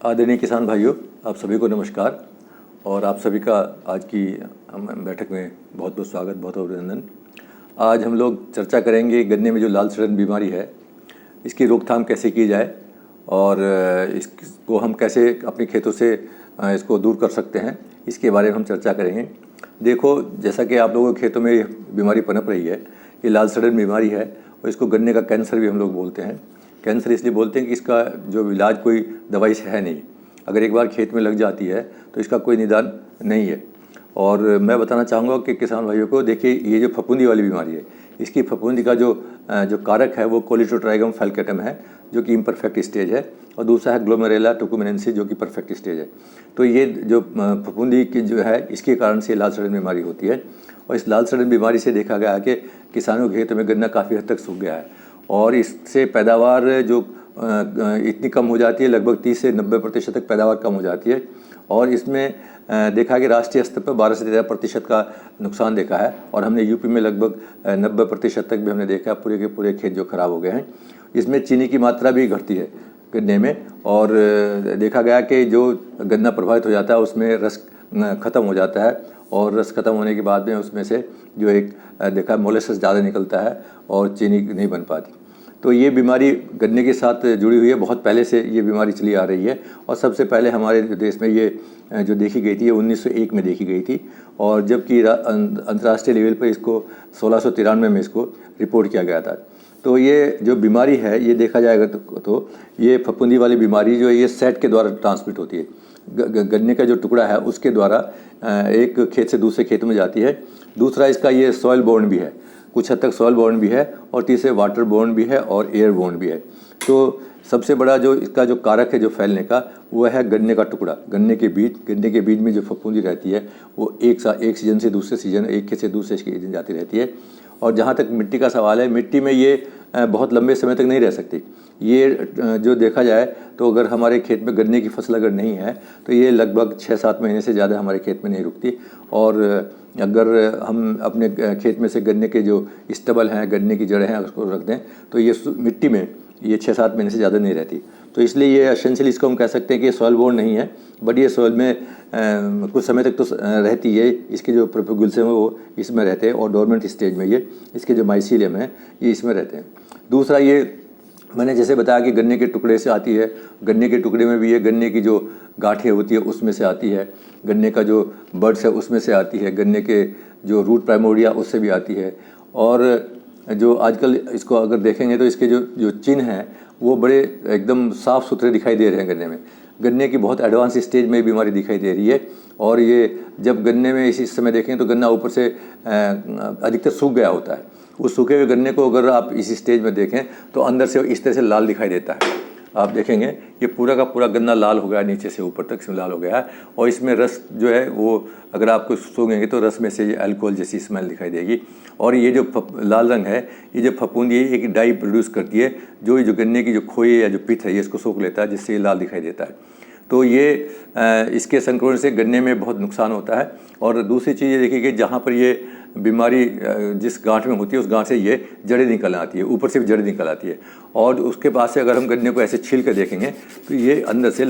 आदरणीय किसान भाइयों, आप सभी को नमस्कार और आप सभी का आज की बैठक में बहुत बहुत स्वागत, बहुत बहुत अभिनंदन। आज हम लोग चर्चा करेंगे गन्ने में जो लाल सड़न बीमारी है इसकी रोकथाम कैसे की जाए और इसको हम कैसे अपने खेतों से इसको दूर कर सकते हैं, इसके बारे में हम चर्चा करेंगे। देखो, जैसा कि आप लोगों के खेतों में बीमारी पनप रही है, ये लाल सड़न बीमारी है और इसको गन्ने का कैंसर भी हम लोग बोलते हैं। कैंसर इसलिए बोलते हैं कि इसका जो इलाज कोई दवाई से है नहीं। अगर एक बार खेत में लग जाती है तो इसका कोई निदान नहीं है। और मैं बताना चाहूँगा कि किसान भाइयों को, देखिए, ये जो फफूंदी वाली बीमारी है, इसकी फफूंदी का जो कारक है वो कोलिटोट्राइगम फैल्केटम है, जो कि इम्परफेक्ट स्टेज है, और दूसरा है ग्लोमेरुला टुकुमिनेंसिस, जो कि परफेक्ट स्टेज है। तो ये जो फफूंदी की जो है, इसके कारण से लाल सड़न बीमारी होती है। और इस लाल सड़न बीमारी से देखा गया है कि किसानों के खेतों में गन्ना काफ़ी हद तक सूख गया है और इससे पैदावार जो इतनी कम हो जाती है, लगभग 30 से 90% तक पैदावार कम हो जाती है। और इसमें देखा कि राष्ट्रीय स्तर पर 12 से 13% का नुकसान देखा है और हमने यूपी में लगभग 90% तक भी हमने देखा, पूरे के पूरे खेत जो खराब हो गए हैं। इसमें चीनी की मात्रा भी घटती है गन्ने में और देखा गया कि जो गन्ना प्रभावित हो जाता है उसमें रस ख़त्म हो जाता है और रस ख़त्म होने के बाद में उसमें से जो एक देखा मोलेसेस ज़्यादा निकलता है और चीनी नहीं बन पाती। तो ये बीमारी गन्ने के साथ जुड़ी हुई है, बहुत पहले से ये बीमारी चली आ रही है। और सबसे पहले हमारे देश में ये जो देखी गई थी, ये 1901 में देखी गई थी और जबकि अंतर्राष्ट्रीय लेवल पर इसको 1693 में इसको रिपोर्ट किया गया था। तो ये जो बीमारी है, ये देखा जाएगा तो ये फफूंदी वाली बीमारी जो है, ये सेट के द्वारा ट्रांसमिट होती है। गन्ने का जो टुकड़ा है उसके द्वारा एक खेत से दूसरे खेत में जाती है। दूसरा, इसका ये सॉइल बोर्न भी है, कुछ हद तक सॉइल बोर्न भी है, और तीसरे वाटर बोर्न भी है और एयर बोर्न भी है। तो सबसे बड़ा जो इसका जो कारक है जो फैलने का, वो है गन्ने का टुकड़ा, गन्ने के बीज में जो फफूंदी रहती है वो एक सीजन से दूसरे सीजन, एक खेत से दूसरे सीजन जाती रहती है। और जहाँ तक मिट्टी का सवाल है, मिट्टी में ये बहुत लंबे समय तक नहीं रह सकती। ये जो देखा जाए तो अगर हमारे खेत में गन्ने की फसल अगर नहीं है तो ये लगभग 6-7 महीने से ज़्यादा हमारे खेत में नहीं रुकती। और अगर हम अपने खेत में से गन्ने के जो स्टबल हैं, गन्ने की जड़ें हैं, उसको रख दें तो ये मिट्टी में ये 6-7 महीने से ज़्यादा नहीं रहती। तो इसलिए ये एसेंशियली इसको हम कह सकते हैं कि ये सॉइल बोर्न नहीं है, बट ये सॉइल में कुछ समय तक तो रहती है। इसके जो प्रोपेगुल्स हैं वो इसमें रहते हैं और डोरमेंट स्टेज में ये इसके जो माइसीलियम है ये इसमें रहते हैं। दूसरा, ये मैंने जैसे बताया कि गन्ने के टुकड़े से आती है, गन्ने के टुकड़े में भी ये गन्ने की जो गांठें होती है उसमें से आती है, गन्ने का जो बड्स है उसमें से आती है, गन्ने के जो रूट प्राइमोर्डिया उससे भी आती है। और जो आजकल इसको अगर देखेंगे तो इसके जो चिन्ह हैं वो बड़े एकदम साफ़ सुथरे दिखाई दे रहे हैं गन्ने में। गन्ने की बहुत एडवांस स्टेज में बीमारी दिखाई दे रही है। और ये जब गन्ने में इस समय देखें तो गन्ना ऊपर से अधिकतर सूख गया होता है। उस सूखे हुए गन्ने को अगर आप इस स्टेज में देखें तो अंदर से इस तरह से लाल दिखाई देता है। आप देखेंगे ये पूरा का पूरा गन्ना लाल हो गया, नीचे से ऊपर तक इसमें लाल हो गया है। और इसमें रस जो है वो अगर आपको सूंघेंगे तो रस में से ये अल्कोहल जैसी स्मेल दिखाई देगी। और ये जो लाल रंग है, ये जो फफूंदी है, एक डाई प्रोड्यूस करती है जो गन्ने की जो खोए या जो पित्त है ये इसको सोख लेता है, जिससे ये लाल दिखाई देता है। तो ये इसके संक्रमण से गन्ने में बहुत नुकसान होता है। और दूसरी चीज़ ये देखिए कि जहाँ पर ये बीमारी जिस गांठ में होती है उस गांठ से ये जड़ें निकल आती है, ऊपर से भी जड़ें निकल आती है। और उसके पास से अगर हम गन्ने को ऐसे छील कर देखेंगे तो ये अंदर से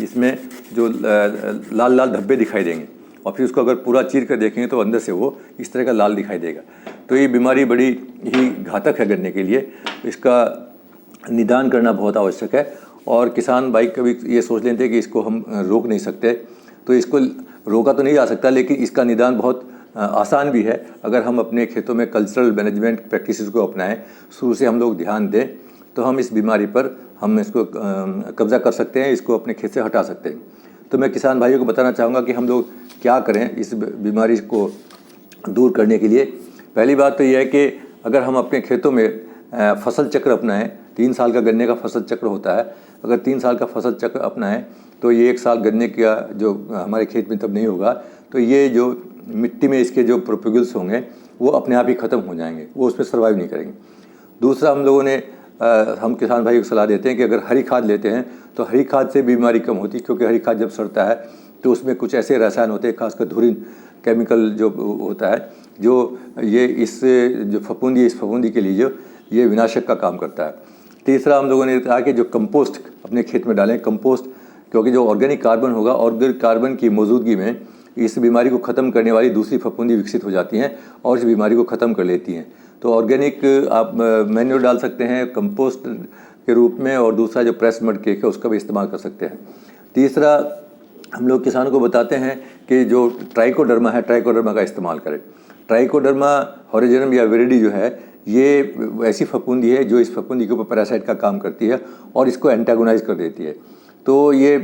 इसमें जो लाल लाल धब्बे दिखाई देंगे। और फिर उसको अगर पूरा चीर कर देखेंगे तो अंदर से वो इस तरह का लाल दिखाई देगा। तो ये बीमारी बड़ी ही घातक है गन्ने के लिए, इसका निदान करना बहुत आवश्यक है। और किसान भाई कभी ये सोच लेते हैं कि इसको हम रोक नहीं सकते, तो इसको रोका तो नहीं जा सकता, लेकिन इसका निदान बहुत आसान भी है। अगर हम अपने खेतों में कल्चरल मैनेजमेंट प्रैक्टिसेस को अपनाएं, शुरू से हम लोग ध्यान दें, तो हम इस बीमारी पर हम इसको कब्ज़ा कर सकते हैं, इसको अपने खेत से हटा सकते हैं। तो मैं किसान भाइयों को बताना चाहूँगा कि हम लोग क्या करें इस बीमारी को दूर करने के लिए। पहली बात तो यह है कि अगर हम अपने खेतों में फसल चक्र अपनाएं, 3 साल का गन्ने का फसल चक्र होता है, अगर 3 साल का फसल चक्र अपनाएं तो ये 1 साल गन्ने का जो हमारे खेत में तब नहीं होगा, तो ये जो मिट्टी में इसके जो प्रोपेगुल्स होंगे वो अपने आप ही ख़त्म हो जाएंगे, वो उसमें सर्वाइव नहीं करेंगे। दूसरा, हम लोगों ने हम किसान भाई को सलाह देते हैं कि अगर हरी खाद लेते हैं तो हरी खाद से बीमारी कम होती है, क्योंकि हरी खाद जब सड़ता है तो उसमें कुछ ऐसे रसायन होते हैं, खासकर धुरिन केमिकल जो होता है, जो ये इस जो फफूंदी के लिए जो ये विनाशक का काम करता है। तीसरा, हम लोगों ने कहा कि जो कंपोस्ट अपने खेत में डालें। कंपोस्ट क्योंकि जो ऑर्गेनिक कार्बन होगा, ऑर्गेनिक कार्बन की मौजूदगी में इस बीमारी को ख़त्म करने वाली दूसरी फफूंदी विकसित हो जाती हैं और इस बीमारी को ख़त्म कर लेती हैं। तो ऑर्गेनिक आप मैन्योर डाल सकते हैं कंपोस्ट के रूप में, और दूसरा जो प्रेस मड केक है उसका भी इस्तेमाल कर सकते हैं। तीसरा, हम लोग किसानों को बताते हैं कि जो ट्राइकोडर्मा है, ट्राइकोडर्मा का इस्तेमाल करें। ट्राइकोडर्मा हॉरिजोनम या विरिडी जो है, ये ऐसी फफूंदी है जो इस फफूंदी के ऊपर पैरासाइट का काम करती है और इसको एंटागोनाइज कर देती है। तो ये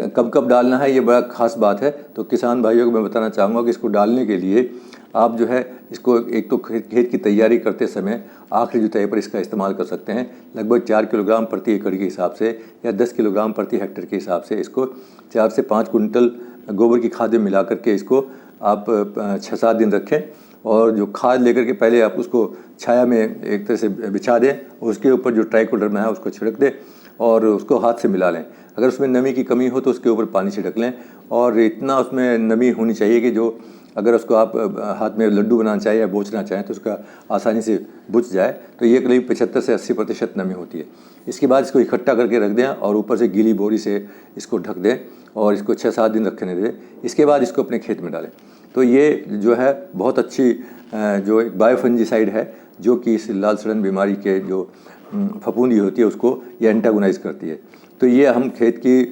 कब कब डालना है, ये बड़ा ख़ास बात है। तो किसान भाइयों को मैं बताना चाहूँगा कि इसको डालने के लिए आप जो है इसको एक तो खेत की तैयारी करते समय आखिरी जुताई पर इसका इस्तेमाल कर सकते हैं। लगभग 4 किलोग्राम प्रति एकड़ के हिसाब से या 10 किलोग्राम प्रति हेक्टेयर के हिसाब से इसको 4 से 5 कुंटल गोबर की खाद में मिला करके इसको आप 6-7 दिन रखें, और जो खाद लेकर के पहले आप उसको छाया में एक तरह से बिछा दें, उसके ऊपर जो ट्राइकोडर्मा है उसको छिड़क दें और उसको हाथ से मिला लें। अगर उसमें नमी की कमी हो तो उसके ऊपर पानी छिड़क लें, और इतना उसमें नमी होनी चाहिए कि जो अगर उसको आप हाथ में लड्डू बनाना चाहें या बोचना चाहें तो उसका आसानी से बुझ जाए। तो ये करीब 75 से 80% नमी होती है। इसके बाद इसको इकट्ठा करके रख दें और ऊपर से गीली बोरी से इसको ढक दें और इसको 6-7 दिन रखने दें। इसके बाद इसको अपने खेत में डालें। तो ये जो है बहुत अच्छी जो एक बायोफंजीसाइड है, जो कि इस लाल सड़न बीमारी के जो फफूंदी होती है उसको ये एंटागोनाइज करती है। तो ये हम खेत की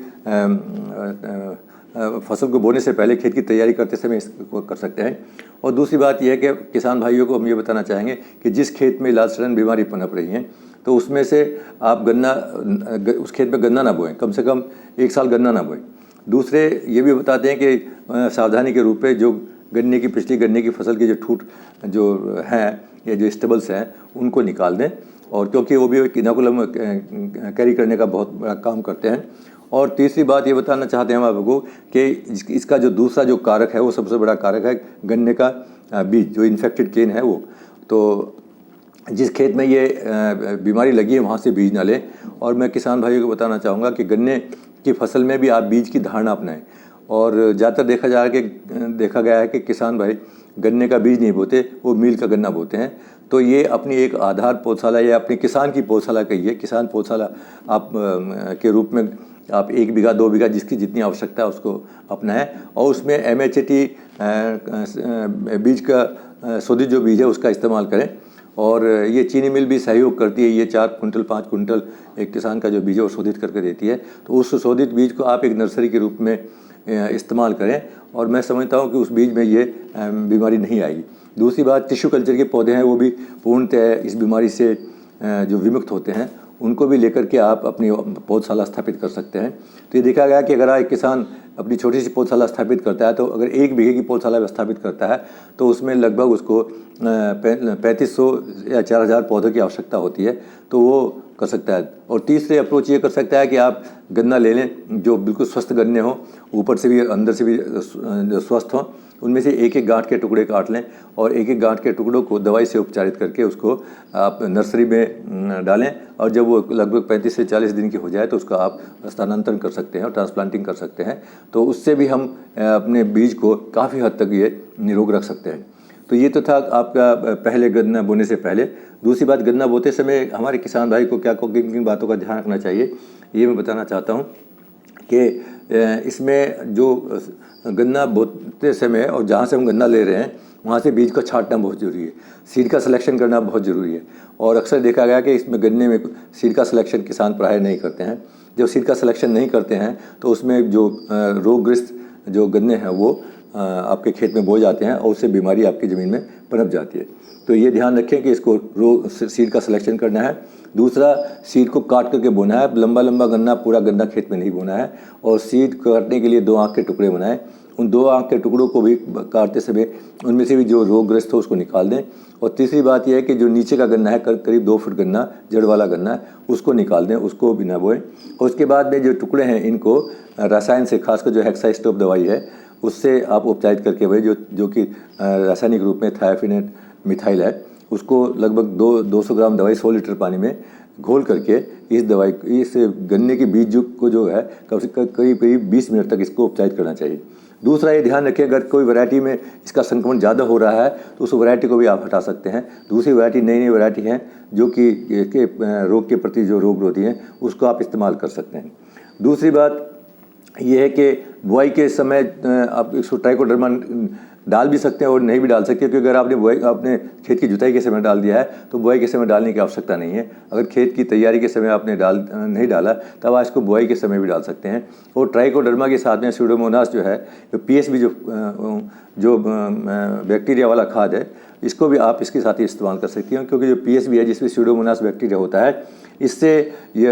फसल को बोने से पहले खेत की तैयारी करते समय इसको कर सकते हैं। और दूसरी बात यह है कि किसान भाइयों को हम ये बताना चाहेंगे कि जिस खेत में लाल सड़न बीमारी पनप रही है तो उसमें से आप उस खेत में गन्ना ना बोएं, कम से कम 1 साल गन्ना ना बोएं। दूसरे ये भी बताते हैं कि सावधानी के रूप में जो पिछली गन्ने की फसल के जो ठूठ जो हैं या जो स्टेबल्स हैं उनको निकाल दें, और क्योंकि वो भी एक इनोकुलम कैरी करने का बहुत बड़ा काम करते हैं। और तीसरी बात ये बताना चाहते हैं हम आपको कि इसका जो दूसरा जो कारक है वो सबसे बड़ा कारक है गन्ने का बीज, जो इन्फेक्टेड केन है वो। तो जिस खेत में ये बीमारी लगी है वहाँ से बीज ना लें। और मैं किसान भाइयों को बताना चाहूँगा कि गन्ने की फसल में भी आप बीज की धारणा अपनाएं। और ज़्यादातर देखा गया है कि किसान भाई गन्ने का बीज नहीं बोते, वो मील का गन्ना बोते हैं। तो ये अपनी एक आधार पौधशाला या अपनी किसान की पौधशाला कहिए, किसान पौधशाला आप के रूप में आप 1 बीघा 2 बीघा जिसकी जितनी आवश्यकता है उसको अपनाएं, और उसमें MHT बीज का शोधित जो बीज है उसका इस्तेमाल करें। और ये चीनी मिल भी सहयोग करती है, ये 4 कुंटल 5 कुंटल एक किसान का जो बीज है वो शोधित करके देती है। तो उस शोधित बीज को आप एक नर्सरी के रूप में इस्तेमाल करें, और मैं समझता हूँ कि उस बीज में ये बीमारी नहीं आएगी। दूसरी बात, टिश्यू कल्चर के पौधे हैं वो भी पूर्णतः इस बीमारी से जो विमुक्त होते हैं, उनको भी लेकर के आप अपनी पौधशाला स्थापित कर सकते हैं। तो ये देखा गया कि अगर एक किसान अपनी छोटी सी पौधशाला स्थापित करता है, तो अगर 1 बीघे की पौधशाला स्थापित करता है तो उसमें लगभग उसको 3500 या 4000 पौधों की आवश्यकता होती है, तो वो कर सकता है। और तीसरे अप्रोच ये कर सकता है कि आप गन्ना ले लें जो बिल्कुल स्वस्थ गन्ने हों, ऊपर से भी अंदर से भी स्वस्थ हों, उनमें से एक गांठ के टुकड़े काट लें और एक गांठ के टुकड़ों को दवाई से उपचारित करके उसको आप नर्सरी में डालें, और जब वो लगभग 35 से 40 दिन की हो जाए तो उसका आप स्थानांतरण कर सकते हैं और ट्रांसप्लांटिंग कर सकते हैं। तो उससे भी हम अपने बीज को काफ़ी हद तक ये निरोग रख सकते हैं। तो ये तो था आपका पहले गन्ना बोने से पहले। दूसरी बात, गन्ना बोते समय हमारे किसान भाई को किन बातों का ध्यान रखना चाहिए ये मैं बताना चाहता हूँ कि इसमें जो गन्ना बोते समय और जहाँ से हम गन्ना ले रहे हैं वहाँ से बीज को छांटना बहुत ज़रूरी है। सीड का सिलेक्शन करना बहुत ज़रूरी है, और अक्सर देखा गया कि इसमें गन्ने में सीड का सिलेक्शन किसान प्रायः नहीं करते हैं। जब सीड का सिलेक्शन नहीं करते हैं तो उसमें जो रोगग्रस्त जो गन्ने हैं वो आपके खेत में बोए जाते हैं और उससे बीमारी आपकी ज़मीन में पनप जाती है। तो ये ध्यान रखें कि इसको सीड का सिलेक्शन करना है। दूसरा, सीड को काट करके बोना है। लंबा लंबा गन्ना, पूरा गन्ना खेत में नहीं बोना है। और सीड काटने के लिए 2 आंख के टुकड़े बनाएं। उन 2 आंख के टुकड़ों को भी काटते समय उनमें से भी जो रोगग्रस्त हो उसको निकाल दें। और तीसरी बात यह है कि जो नीचे का गन्ना है, करीब 2 फुट गन्ना, जड़ वाला गन्ना है, उसको निकाल दें, उसको भी ना बोएं। और उसके बाद में जो टुकड़े हैं इनको रसायन से, खासकर जो हेक्साइस्टोप दवाई है उससे आप उपचारित करके वही जो कि रासायनिक रूप में थायोफिनेट मिथाइल है, उसको लगभग 200 ग्राम दवाई 100 लीटर पानी में घोल करके इस गन्ने के बीज को जो है करीब 20 मिनट तक इसको उपचारित करना चाहिए। दूसरा, ये ध्यान रखें अगर कोई वैरायटी में इसका संक्रमण ज़्यादा हो रहा है तो उस वैरायटी को भी आप हटा सकते हैं। दूसरी वैरायटी, नई वैरायटी हैं जो कि रोग के प्रति जो रोग रोधी हैं उसको आप इस्तेमाल कर सकते हैं। दूसरी बात ये है कि बुआई के समय आप इसको ट्राइकोडर्मा डाल भी सकते हैं और नहीं भी डाल सकते, क्योंकि अगर आपने खेत की जुताई के समय डाल दिया है तो बुआई के समय डालने की आवश्यकता नहीं है। अगर खेत की तैयारी के समय आपने नहीं डाला तब आप इसको बुआई के समय भी डाल सकते हैं। और ट्राइकोडर्मा के साथ में स्यूडोमोनास जो है, जो पीएसबी जो बैक्टीरिया वाला खाद है, इसको भी आप इसके साथ ही इस्तेमाल कर सकती हैं, क्योंकि जो पीएसबी है जिसमें स्यूडोमोनास बैक्टीरिया होता है, इससे ये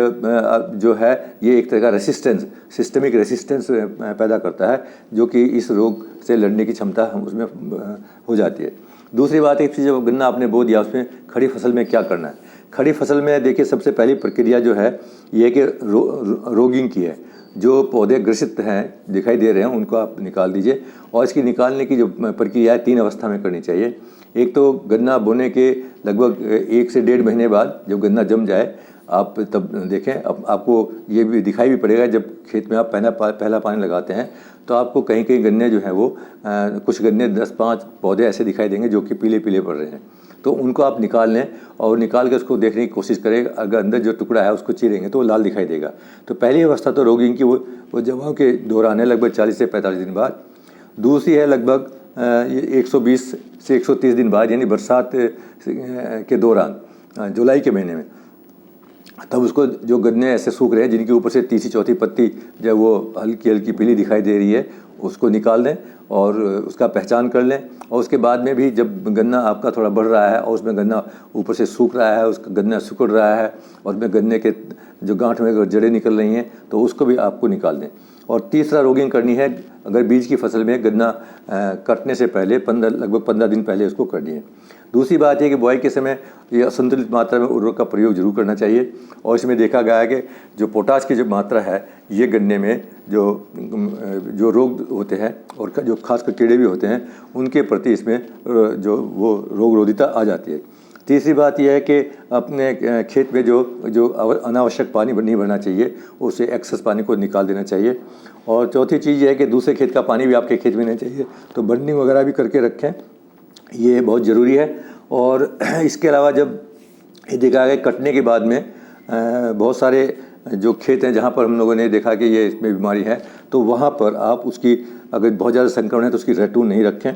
जो है ये एक तरह का रेसिस्टेंस, सिस्टमिक रेसिस्टेंस पैदा करता है, जो कि इस रोग से लड़ने की क्षमता हम उसमें हो जाती है। दूसरी बात है कि जब गन्ना आपने बो दिया उसमें खड़ी फसल में क्या करना है। खड़ी फसल में देखिए सबसे पहली प्रक्रिया जो है ये कि रोगिंग की है। जो पौधे ग्रसित हैं दिखाई दे रहे हैं उनको आप निकाल दीजिए, और इसकी निकालने की जो प्रक्रिया है 3 अवस्था में करनी चाहिए। एक तो गन्ना बोने के लगभग 1 से 1.5 महीने बाद जब गन्ना जम जाए आप तब देखें। आपको ये भी दिखाई भी पड़ेगा जब खेत में आप पहला पानी लगाते हैं तो आपको कहीं कहीं गन्ने जो हैं वो कुछ गन्ने 10-5 पौधे ऐसे दिखाई देंगे जो कि पीले पीले पड़ रहे हैं, तो उनको आप निकाल लें और निकाल के उसको देखने की कोशिश करें। अगर अंदर जो टुकड़ा है उसको चीरेंगे तो वो लाल दिखाई देगा। तो पहली अवस्था तो रोगिंग की वो जमाव के दौरान है, लगभग 40 से 45 दिन बाद। दूसरी है लगभग 120 से 130 दिन बाद, यानी बरसात के दौरान जुलाई के महीने में। तब उसको जो गन्ने ऐसे सूख रहे हैं जिनके ऊपर से तीसरी चौथी पत्ती जब वो हल्की हल्की पीली दिखाई दे रही है, उसको निकाल दें और उसका पहचान कर लें। और उसके बाद में भी जब गन्ना आपका थोड़ा बढ़ रहा है और उसमें गन्ना ऊपर से सूख रहा है, उसका गन्ना सिकुड़ रहा है और उसमें गन्ने के जो गांठ में जड़ें निकल रही हैं, तो उसको भी आपको निकाल दें। और तीसरा रोगिंग करनी है अगर बीज की फसल में गन्ना कटने से पहले लगभग 15 दिन पहले उसको करनी है। दूसरी बात है कि बुआई के समय ये असंतुलित मात्रा में उर्वरक का प्रयोग जरूर करना चाहिए। और इसमें देखा गया है कि जो पोटाश की जो मात्रा है ये गन्ने में जो रोग होते हैं और जो खासकर कीड़े भी होते हैं उनके प्रति इसमें जो वो रोग रोधिता आ जाती है। तीसरी बात यह है कि अपने खेत में जो अनावश्यक पानी नहीं भरना चाहिए, उसे एक्सेस पानी को निकाल देना चाहिए। और चौथी चीज़ यह है कि दूसरे खेत का पानी भी आपके खेत में नहीं चाहिए, तो बर्निंग वगैरह भी करके रखें, ये बहुत ज़रूरी है। और इसके अलावा जब ये देखा गया कटने के बाद में बहुत सारे जो खेत हैं जहाँ पर हम लोगों ने देखा कि ये इसमें बीमारी है, तो वहाँ पर आप उसकी अगर बहुत ज़्यादा संक्रमण है तो उसकी रैटून नहीं रखें।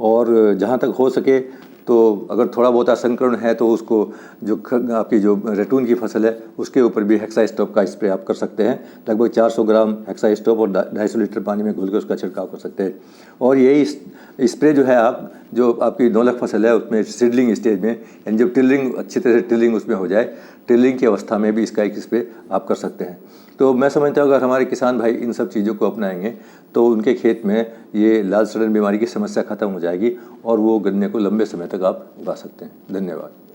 और जहाँ तक हो सके तो अगर थोड़ा बहुत संक्रमण है तो उसको जो आपकी जो रैटून की फसल है उसके ऊपर भी हेक्साइस्टॉप का स्प्रे आप कर सकते हैं। लगभग 400 ग्राम हेक्साइस्टॉप और 250 लीटर पानी में घोल कर उसका छिड़काव कर सकते हैं। और यही स्प्रे जो है आप जो आपकी नौलख फसल है उसमें सीडलिंग स्टेज में, यानी जब टिलिंग अच्छी तरह से टिलिंग उसमें हो जाए, टिलिंग की अवस्था में भी इसका एक स्प्रे आप कर सकते हैं। तो मैं समझता हूँ अगर हमारे किसान भाई इन सब चीज़ों को अपनाएंगे तो उनके खेत में ये लाल सड़न बीमारी की समस्या खत्म हो जाएगी और वो गन्ने को लंबे समय तक आप उगा सकते हैं। धन्यवाद।